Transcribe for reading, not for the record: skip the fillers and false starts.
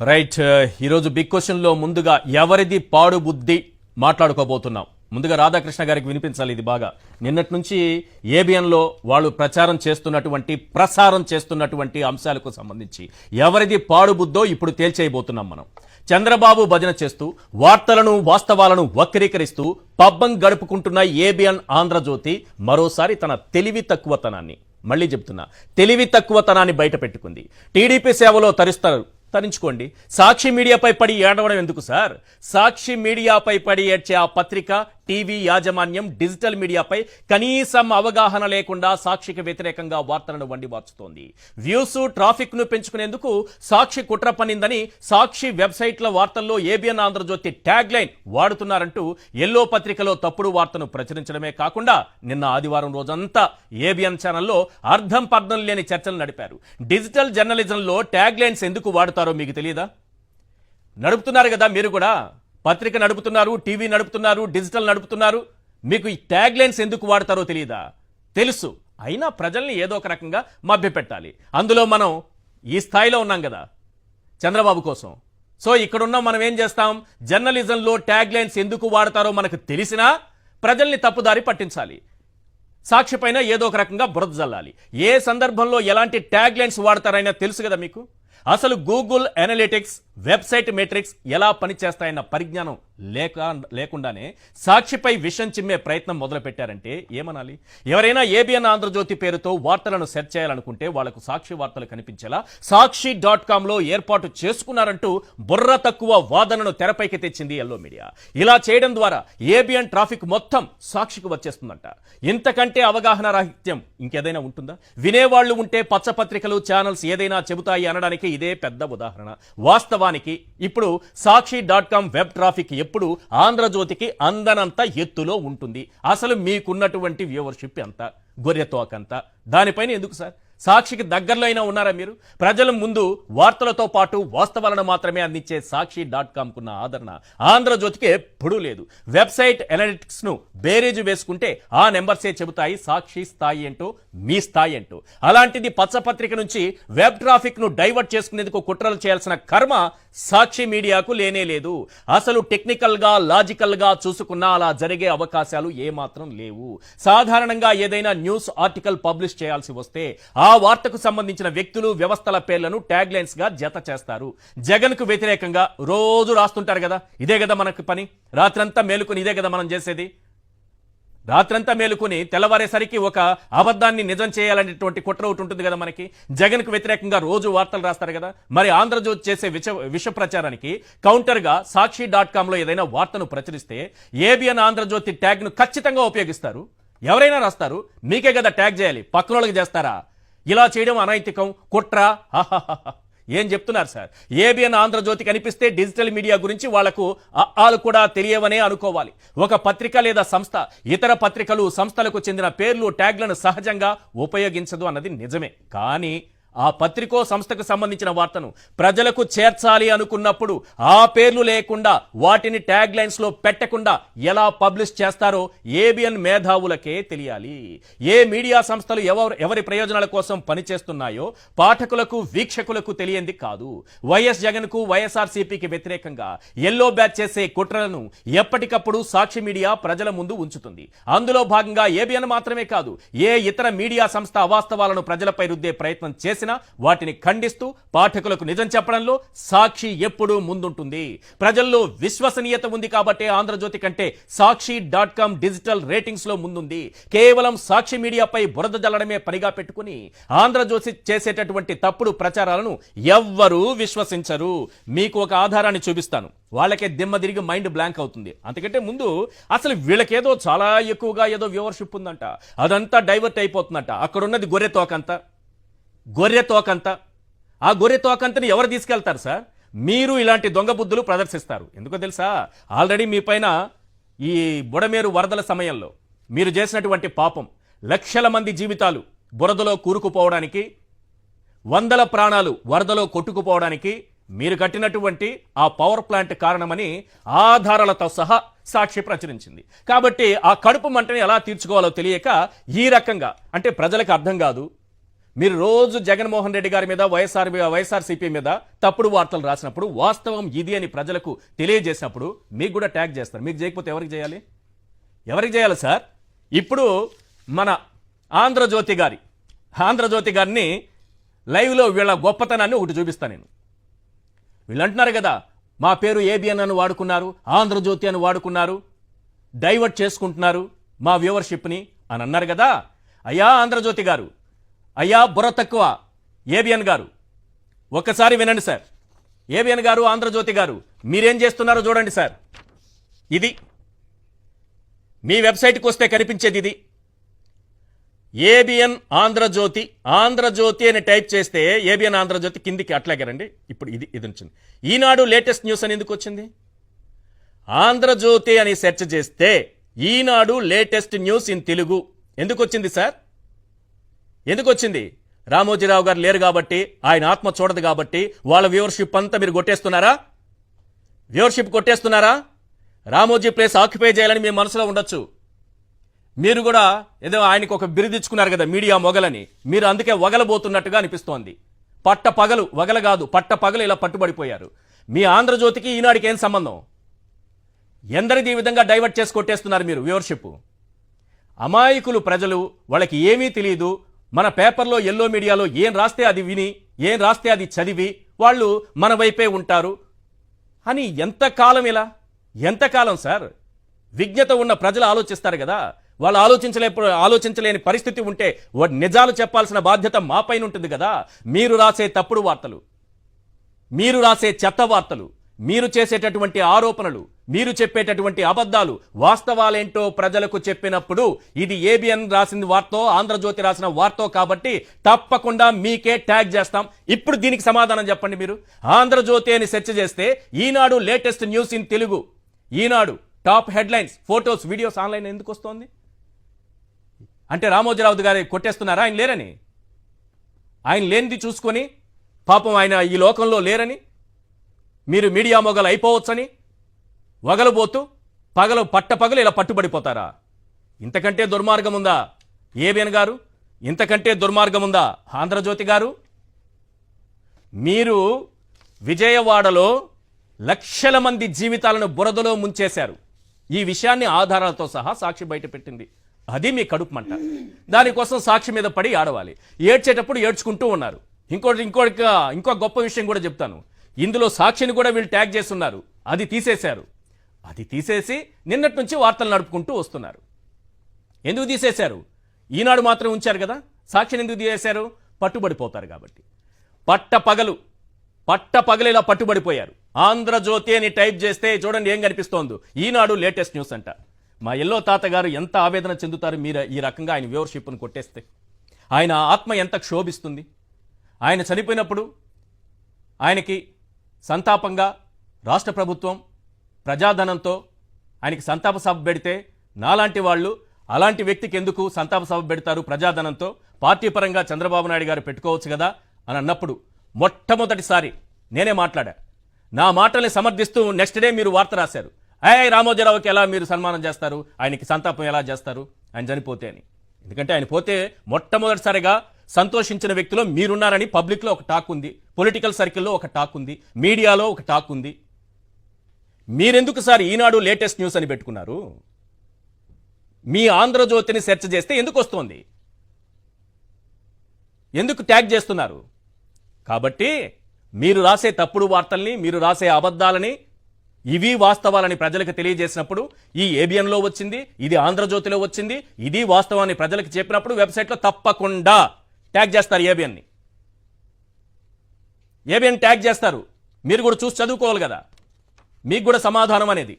Right. ఈరోజు big క్వశ్చన్లో ముందుగా ఎవరిది పాడు బుద్ధి మాట్లాడుకోబోతున్నాం. ముందుగా రాధాకృష్ణ గారికి వినిపించాలి ఇది బాగా. నిన్నటి నుంచి ఏబిఎన్లో వాళ్ళు ప్రసారం చేస్తున్నటువంటి అంశాలకు సంబంధించి ఎవరిది పాడు బుద్ధో ఇప్పుడు తేల్చేయబోతున్నాం మనం. చంద్రబాబు భజన చేస్తూ వార్తలను వాస్తవాలను వక్రీకరిస్తూ పబ్బం గడుపుకుంటున్న ఏబిఎన్ ఆంధ్రజ్యోతి మరోసారి తన తెలివి తక్కువతనాన్ని, మళ్ళీ చెప్తున్నా, తెలివి తక్కువతనాన్ని బయట పెట్టుకుంది. టీడీపీ సేవలో తరించుకోండి. సాక్షి మీడియాపై పడి ఏడవడం ఎందుకు సార్? సాక్షి మీడియాపై పడి ఏడ్చే ఆ పత్రిక, టీవీ యాజమాన్యం డిజిటల్ మీడియాపై కనీసం అవగాహన లేకుండా సాక్షికి వ్యతిరేకంగా వార్తలను వండివార్చుతోంది. వ్యూస్, ట్రాఫిక్ ను పెంచుకునేందుకు సాక్షి కుట్ర పన్నిందని సాక్షి వెబ్సైట్ల వార్తల్లో ఏబిఎన్ ఆంధ్రజ్యోతి ట్యాగ్ లైన్ వాడుతున్నారంటూ ఎల్లో పత్రికలో తప్పుడు వార్తను ప్రచురించడమే కాకుండా నిన్న ఆదివారం రోజంతా ఏబిఎన్ ఛానల్లో అర్థం పర్థం లేని చర్చలు నడిపారు. డిజిటల్ జర్నలిజంలో ట్యాగ్ లైన్స్ ఎందుకు వాడుతారో మీకు తెలియదా? నడుపుతున్నారు కదా మీరు కూడా, పత్రిక నడుపుతున్నారు, టీవీ నడుపుతున్నారు, డిజిటల్ నడుపుతున్నారు. మీకు ఈ ట్యాగ్ లైన్స్ ఎందుకు వాడతారో తెలియదా? తెలుసు. అయినా ప్రజల్ని ఏదో ఒక రకంగా మభ్యపెట్టాలి. అందులో మనం ఈ స్థాయిలో ఉన్నాం కదా చంద్రబాబు కోసం. సో ఇక్కడున్న మనం ఏం చేస్తాం? జర్నలిజంలో ట్యాగ్ లైన్స్ ఎందుకు వాడతారో మనకు తెలిసినా ప్రజల్ని తప్పుదారి పట్టించాలి. సాక్షి పైన ఏదో ఒక రకంగా బురద జల్లాలి. ఏ సందర్భంలో ఎలాంటి ట్యాగ్ లైన్స్ వాడతారైనా తెలుసు కదా మీకు. అసలు గూగుల్ అనలిటిక్స్, వెబ్సైట్ మెట్రిక్స్ ఎలా పనిచేస్తాయన్న పరిజ్ఞానం లేకుండానే సాక్షిపై విషం చిమ్మే ప్రయత్నం మొదలు పెట్టారంటే ఏమనాలి? ఎవరైనా ఏబిఎన్ ఆంధ్రజ్యోతి పేరుతో వార్తలను సెర్చ్ చేయాలనుకుంటే వాళ్లకు సాక్షి వార్తలు కనిపించేలా సాక్షి.com ఏర్పాటు చేసుకున్నారంటూ బుర్ర తక్కువ వాదనను తెరపైకి తెచ్చింది ఎల్లో మీడియా. ఇలా చేయడం ద్వారా ఏబిఎన్ ట్రాఫిక్ మొత్తం సాక్షికి వచ్చేస్తుందంట. ఇంతకంటే అవగాహన రాహిత్యం ఇంకేదైనా ఉంటుందా? వినేవాళ్లు ఉంటే పచ్చపత్రికలు, ఛానల్స్ ఏదైనా చెబుతాయి అనడానికి ఇదే పెద్ద ఉదాహరణ. వాస్తవానికి ఇప్పుడు సాక్షి.com వెబ్ ట్రాఫిక్ ఎప్పుడు ఆంధ్రజ్యోతికి అందనంత ఎత్తులో ఉంటుంది. అసలు మీకున్నటువంటి వ్యూవర్షిప్ ఎంత? గొర్రెతోకంత. దానిపైన ఎందుకు సార్? సాక్షికి దగ్గరలో అయినా ఉన్నారా మీరు? ప్రజల ముందు వార్తలతో పాటు వాస్తవాలను మాత్రమే అందించే సాక్షి.comకున్న ఆదరణ ఆంధ్రజ్యోతికి ఎప్పుడూ లేదు. వెబ్సైట్ అనలిటిక్స్ ను బేరేజు వేసుకుంటే ఆ నెంబర్సే చెబుతాయి సాక్షి స్థాయి ఏంటో, మీ స్థాయి ఏంటో. అలాంటిది పచ్చపత్రిక నుంచి వెబ్ ట్రాఫిక్ ను డైవర్ట్ చేసుకునేందుకు కుట్రలు చేయాల్సిన కర్మ సాక్షి మీడియాకు లేనే లేదు. అసలు టెక్నికల్ గా, లాజికల్ గా చూసుకున్నా అలా జరిగే అవకాశాలు ఏమాత్రం లేవు. సాధారణంగా ఏదైనా న్యూస్ ఆర్టికల్ పబ్లిష్ చేయాల్సి వస్తే ఆ వార్తకు సంబంధించిన వ్యక్తులు, వ్యవస్థల పేర్లను ట్యాగ్ లైన్స్ గా జత చేస్తారు. జగన్ కు వ్యతిరేకంగా రోజు రాస్తుంటారు కదా, ఇదే కదా మనకు పని. రాత్రంతా మేలుకొని ఇదే కదా మనం చేసేది. రాత్రంతా మేలుకొని తెల్లవారేసరికి ఒక అబద్ధాన్ని నిజం చేయాలనేటువంటి కుట్ర ఒకటి ఉంటుంది కదా మనకి. జగన్ కు వ్యతిరేకంగా రోజు వార్తలు రాస్తారు కదా. మరి ఆంధ్రజ్యోతి చేసే విష ప్రచారానికి కౌంటర్ గా సాక్షి.com ఏదైనా వార్తను ప్రచురిస్తే ఏబిఎన్ ఆంధ్రజ్యోతి ట్యాగ్ ను ఖచ్చితంగా ఉపయోగిస్తారు. ఎవరైనా రాస్తారు, మీకే కదా ట్యాగ్ చేయాలి, పక్కన వాళ్ళకి చేస్తారా? ఇలా చేయడం అనైతికం, కుట్ర. ఏం చెప్తున్నారు సార్? ఏబిఎన్ ఆంధ్రజ్యోతి కనిపిస్తే డిజిటల్ మీడియా గురించి వాళ్లకు ఆలు కూడా తెలియవనే అనుకోవాలి. ఒక పత్రిక లేదా సంస్థ ఇతర పత్రికలు, సంస్థలకు చెందిన పేర్లు, ట్యాగ్లను సహజంగా ఉపయోగించదు అన్నది నిజమే. కానీ ఆ పత్రికో సంస్థకు సంబంధించిన వార్తను ప్రజలకు చేర్చాలి అనుకున్నప్పుడు ఆ పేర్లు లేకుండా వాటిని ట్యాగ్ లైన్స్ లో పెట్టకుండా ఎలా పబ్లిష్ చేస్తారో ఏబిఎన్ మేధావులకే తెలియాలి. ఏ మీడియా సంస్థలు ఎవరి ప్రయోజనాల కోసం పనిచేస్తున్నాయో పాఠకులకు, వీక్షకులకు తెలియంది కాదు. వైఎస్ జగన్ కు, వైఎస్ఆర్సీపీకి వ్యతిరేకంగా ఎల్లో బ్యాచ్ చేసే కుట్రలను ఎప్పటికప్పుడు సాక్షి మీడియా ప్రజల ముందు ఉంచుతుంది. అందులో భాగంగా ఏబిఎన్ మాత్రమే కాదు, ఏ ఇతర మీడియా సంస్థ అవాస్తవాలను ప్రజలపై రుద్దే ప్రయత్నం చేసి వాటిని ఖండిస్తూ పాఠకులకు నిజం చెప్పడంలో సాక్షి ఎప్పుడూ ముందుంటుంది. ప్రజల్లో విశ్వసనీయత ఉంది కాబట్టి ఆంధ్రజ్యోతి కంటే సాక్షి.com డిజిటల్ రేటింగ్స్ లో ముందుంది. కేవలం సాక్షి మీడియాపై బురద జల్లడమే పనిగా పెట్టుకుని ఆంధ్రజ్యోతి చేసేటటువంటి తప్పుడు ప్రచారాలను ఎవ్వరూ విశ్వసించరు. మీకు ఒక ఆధారాన్ని చూపిస్తాను. వాళ్ళకే దిమ్మ తిరిగి మైండ్ బ్లాంక్ అవుతుంది. అంతకంటే ముందు అసలు వీళ్ళకేదో చాలా ఎక్కువగా ఏదో వ్యూవర్షిప్ ఉందంట, అదంతా డైవర్ట్ అయిపోతుందంట. అక్కడున్నది గొర్రెతోకంత. ఆ గొర్రెతోకంతని ఎవరు తీసుకెళ్తారు సార్? మీరు ఇలాంటి దొంగ బుద్ధులు ప్రదర్శిస్తారు. ఎందుకో తెలుసా? ఆల్రెడీ మీ పైన ఈ బుడమేరు వరదల సమయంలో మీరు చేసినటువంటి పాపం, లక్షల మంది జీవితాలు బురదలో కూరుకుపోవడానికి, వందల ప్రాణాలు వరదలో కొట్టుకుపోవడానికి మీరు కట్టినటువంటి ఆ పవర్ ప్లాంట్ కారణమని ఆధారాలతో సహా సాక్షి ప్రచురించింది. కాబట్టి ఆ కడుపు మంటని ఎలా తీర్చుకోవాలో తెలియక ఈ రకంగా, అంటే ప్రజలకు అర్థం కాదు, మీరు రోజు జగన్మోహన్ రెడ్డి గారి మీద వైఎస్ఆర్సీపీ మీద తప్పుడు వార్తలు రాసినప్పుడు వాస్తవం ఇది అని ప్రజలకు తెలియజేసినప్పుడు మీకు కూడా ట్యాగ్ చేస్తారు. మీకు చేయకపోతే ఎవరికి చేయాలి? ఎవరికి చేయాలి సార్? ఇప్పుడు మన ఆంధ్రజ్యోతి గారిని లైవ్లో వీళ్ళ గొప్పతనాన్ని ఒకటి చూపిస్తాను నేను. వీళ్ళు అంటున్నారు కదా, మా పేరు ఏబిఎన్ అని వాడుకున్నారు, ఆంధ్రజ్యోతి అని వాడుకున్నారు, డైవర్ట్ చేసుకుంటున్నారు మా వ్యూవర్షిప్ని అని అన్నారు కదా. అయ్యా ఆంధ్రజ్యోతి గారు, అయ్యా బుర్ర తక్కువ ఏబిఎన్ గారు, ఒక్కసారి వినండి సార్. ఏబిఎన్ గారు, ఆంధ్రజ్యోతి గారు, మీరేం చేస్తున్నారో చూడండి సార్. ఇది మీ వెబ్సైట్కి వస్తే కనిపించేది ఇది. ఏబిఎన్ ఆంధ్రజ్యోతి, ఆంధ్రజ్యోతి అని టైప్ చేస్తే ఏబిఎన్ ఆంధ్రజ్యోతి కిందికి అట్లాగే రండి. ఇప్పుడు ఇది వచ్చింది. ఈనాడు లేటెస్ట్ న్యూస్ అని ఎందుకు వచ్చింది? ఆంధ్రజ్యోతి అని సెర్చ్ చేస్తే Eenadu latest news in Telugu ఎందుకు వచ్చింది సార్? ఎందుకు వచ్చింది? రామోజీరావు గారు లేరు కాబట్టి, ఆయన ఆత్మ చూడదు కాబట్టి వాళ్ళ వ్యూవర్షిప్ అంతా మీరు కొట్టేస్తున్నారా? వ్యూవర్షిప్ కొట్టేస్తున్నారా? రామోజీ ప్లేస్ ఆక్యుపై చేయాలని మీ మనసులో ఉండొచ్చు. మీరు కూడా ఏదో ఆయనకు ఒక బిరుదిచ్చుకున్నారు కదా, మీడియా మొగలని. మీరు అందుకే వగలబోతున్నట్టుగా అనిపిస్తోంది. పట్ట పగలు, వగల కాదు, పట్ట పగలు ఇలా పట్టుబడిపోయారు. మీ ఆంధ్రజ్యోతికి ఈనాడికి ఏం సంబంధం? ఎందరిది ఈ విధంగా డైవర్ట్ చేసి కొట్టేస్తున్నారు మీరు వ్యూవర్షిప్. అమాయకులు ప్రజలు, వాళ్ళకి ఏమీ తెలియదు. మన పేపర్లో, ఎల్లో మీడియాలో ఏం రాస్తే అది విని, ఏం రాస్తే అది చదివి వాళ్ళు మన వైపే ఉంటారు అని ఎంతకాలం ఇలా? ఎంతకాలం సార్? విజ్ఞత ఉన్న ప్రజలు ఆలోచిస్తారు కదా. వాళ్ళు ఆలోచించలేని పరిస్థితి ఉంటే నిజాలు చెప్పాల్సిన బాధ్యత మాపైన ఉంటుంది కదా. మీరు రాసే తప్పుడు వార్తలు, మీరు రాసే చెత్త వార్తలు, మీరు చేసేటటువంటి ఆరోపణలు, మీరు చెప్పేటటువంటి అబద్ధాలు, వాస్తవాలేంటో ప్రజలకు చెప్పినప్పుడు ఇది ఏబిఎన్ రాసిన వార్తో, ఆంధ్రజ్యోతి రాసిన వార్తో కాబట్టి తప్పకుండా మీకే ట్యాగ్ చేస్తాం. ఇప్పుడు దీనికి సమాధానం చెప్పండి మీరు. ఆంధ్రజ్యోతి అని సెర్చ్ చేస్తే Eenadu latest news in Telugu, Eenadu top headlines, photos, videos online ఎందుకు వస్తోంది? అంటే రామోజీరావు గారు కొట్టేస్తున్నారా? ఆయన లేరని, ఆయన లేనిది చూసుకొని పాపం ఆయన ఈ లోకంలో లేరని, మీరు మీడియా మొగలు అయిపోవచ్చని వగలబోతూ పట్టపగలు ఇలా పట్టుబడిపోతారా? ఇంతకంటే దుర్మార్గం ఉందా ఏబిఎన్ గారు? ఇంతకంటే దుర్మార్గం ఉందా ఆంధ్రజ్యోతి గారు? మీరు విజయవాడలో లక్షల మంది జీవితాలను బురదలో ముంచేశారు. ఈ విషయాన్ని ఆధారాలతో సహా సాక్షి బయట పెట్టింది. అది మీ కడుపు మంట. దానికోసం సాక్షి మీద పడి ఆడవాలి. ఏడ్చేటప్పుడు ఏడ్చుకుంటూ ఉన్నారు. ఇంకో గొప్ప విషయం కూడా చెప్తాను. ఇందులో సాక్షిని కూడా వీళ్ళు ట్యాగ్ చేస్తున్నారు. అది తీసేశారు. అది తీసేసి నిన్నటి నుంచి వార్తలు నడుపుకుంటూ వస్తున్నారు. ఎందుకు తీసేశారు? ఈనాడు మాత్రం ఉంచారు కదా. సాక్షిని ఎందుకు తీసేశారు? పట్టుబడిపోతారు కాబట్టి. పట్టపగలు ఇలా పట్టుబడిపోయారు. ఆంధ్రజ్యోతి అని టైప్ చేస్తే చూడండి ఏం కనిపిస్తోందో, ఈనాడు లేటెస్ట్ న్యూస్ అంట. మా ఎల్లో తాతగారు ఎంత ఆవేదన చెందుతారు మీరు ఈ రకంగా ఆయన వ్యూవర్షిప్ను కొట్టేస్తే. ఆయన ఆత్మ ఎంత క్షోభిస్తుంది. ఆయన చనిపోయినప్పుడు ఆయనకి సంతాపంగా రాష్ట్ర ప్రభుత్వం ప్రజాధనంతో ఆయనకి సంతాప సభ పెడితే నాలాంటి వాళ్ళు అలాంటి వ్యక్తికి ఎందుకు సంతాప సభ పెడతారు ప్రజాధనంతో? పార్టీ పరంగా చంద్రబాబు నాయుడు గారు పెట్టుకోవచ్చు కదా అని అన్నప్పుడు మొట్టమొదటిసారి నేనే మాట్లాడా. నా మాటల్ని సమర్థిస్తూ నెక్స్ట్ డే మీరు వార్త రాశారు. రామోజీరావుకి ఎలా మీరు సన్మానం చేస్తారు, ఆయనకి సంతాపం ఎలా చేస్తారు ఆయన చనిపోతే అని. ఎందుకంటే ఆయన పోతే మొట్టమొదటిసారిగా సంతోషించిన వ్యక్తిలో మీరున్నారని పబ్లిక్లో ఒక టాక్ ఉంది, పొలిటికల్ సర్కిల్లో ఒక టాక్ ఉంది, మీడియాలో ఒక టాక్ ఉంది. మీరెందుకు సార్ ఈనాడు లేటెస్ట్ న్యూస్ అని పెట్టుకున్నారు? మీ ఆంధ్రజ్యోతిని సెర్చ్ చేస్తే ఎందుకు వస్తోంది? ఎందుకు ట్యాగ్ చేస్తున్నారు? కాబట్టి మీరు రాసే తప్పుడు వార్తల్ని, మీరు రాసే అబద్ధాలని, ఇవి వాస్తవాలని ప్రజలకు తెలియజేసినప్పుడు ఈ ఏబిఎన్లో వచ్చింది, ఇది ఆంధ్రజ్యోతిలో వచ్చింది, ఇది వాస్తవాన్ని ప్రజలకు చెప్పినప్పుడు వెబ్సైట్లో తప్పకుండా ట్యాగ్ చేస్తారు. ఏబిఎన్ ట్యాగ్ చేస్తారు. మీరు కూడా చూసి చదువుకోవాలి కదా, మీకు కూడా సమాధానం అనేది